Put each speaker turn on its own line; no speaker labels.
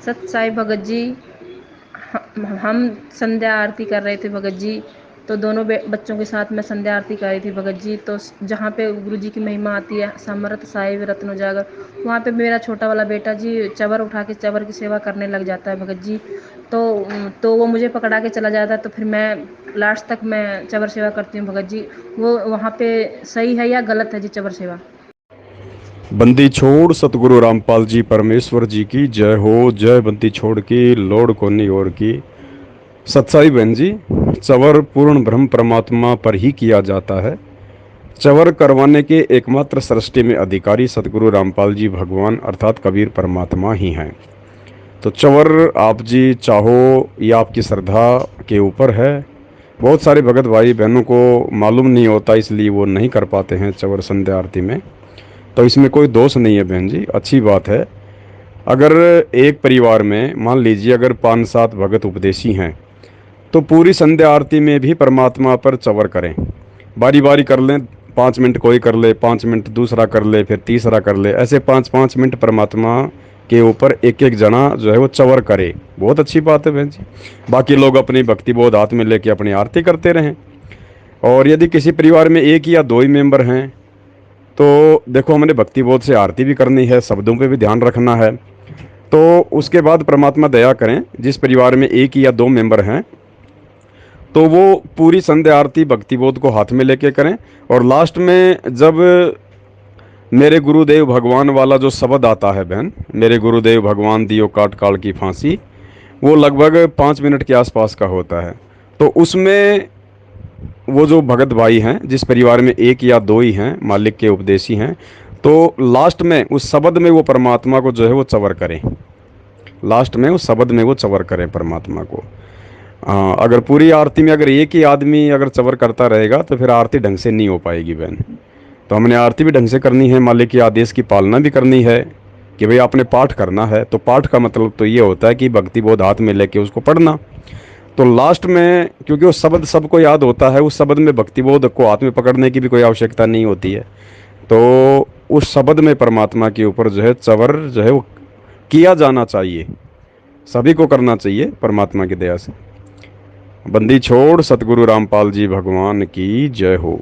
सत साई भगत जी, हम संध्या आरती कर रहे थे भगत जी। तो दोनों बच्चों के साथ मैं संध्या आरती कर रही थी भगत जी। तो जहाँ पे गुरु जी की महिमा आती है, समर्थ साहिब रत्न उजागर, वहाँ पे मेरा छोटा वाला बेटा जी चवर उठा के चवर की सेवा करने लग जाता है भगत जी। तो वो मुझे पकड़ा के चला जाता है, तो फिर मैं लास्ट तक मैं चवर सेवा करती हूँ भगत जी। वो वहाँ पे सही है या गलत है जी चवर सेवा?
बंदी छोड़ सतगुरु रामपाल जी परमेश्वर जी की जय हो। जय बंदी छोड़ की लोड कोनी और की। सत्साई बहन जी, चवर पूर्ण ब्रह्म परमात्मा पर ही किया जाता है। चवर करवाने के एकमात्र सृष्टि में अधिकारी सतगुरु रामपाल जी भगवान अर्थात कबीर परमात्मा ही हैं। तो चवर आप जी चाहो या आपकी श्रद्धा के ऊपर है। बहुत सारे भगत भाई बहनों को मालूम नहीं होता, इसलिए वो नहीं कर पाते हैं चवर संध्या आरती में। तो इसमें कोई दोष नहीं है बहन जी, अच्छी बात है। अगर एक परिवार में मान लीजिए अगर 5-7 भगत उपदेशी हैं, तो पूरी संध्या आरती में भी परमात्मा पर चवर करें। बारी बारी कर लें, 5 मिनट कोई कर ले, 5 मिनट दूसरा कर ले, फिर तीसरा कर ले, ऐसे 5-5 मिनट परमात्मा के ऊपर एक एक जना जो है वो चवर करे। बहुत अच्छी बात है बहन जी। बाकी लोग अपनी भक्ति बोध हाथ में लेके अपनी आरती करते रहें। और यदि किसी परिवार में एक या दो ही मेंबर हैं, तो देखो हमने भक्ति बोध से आरती भी करनी है, शब्दों पे भी ध्यान रखना है। तो उसके बाद परमात्मा दया करें, जिस परिवार में एक या दो मेंबर हैं तो वो पूरी संध्या आरती भक्ति बोध को हाथ में लेके करें। और लास्ट में जब मेरे गुरुदेव भगवान वाला जो शब्द आता है बहन, मेरे गुरुदेव भगवान दियो काट काल की फांसी, वो लगभग 5 मिनट के आसपास का होता है। तो उसमें वो जो भगत भाई हैं, जिस परिवार में एक या दो ही हैं, मालिक के उपदेशी हैं, तो लास्ट में उस शब्द में वो परमात्मा को जो है वो चवर करें। लास्ट में उस शब्द में वो चवर करें परमात्मा को। अगर पूरी आरती में अगर एक ही आदमी अगर चवर करता रहेगा तो फिर आरती ढंग से नहीं हो पाएगी बहन। तो हमने आरती भी ढंग से करनी है, मालिक के आदेश की पालना भी करनी है कि भाई आपने पाठ करना है। तो पाठ का मतलब तो ये होता है कि भक्ति बोध हाथ में लेके उसको पढ़ना। तो लास्ट में क्योंकि वो शब्द सबको याद होता है, उस शब्द में भक्ति बोध को हाथ में पकड़ने की भी कोई आवश्यकता नहीं होती है। तो उस शब्द में परमात्मा के ऊपर जो है चवर जो है वो किया जाना चाहिए, सभी को करना चाहिए परमात्मा की दया से। बंदी छोड़ सतगुरु रामपाल जी भगवान की जय हो।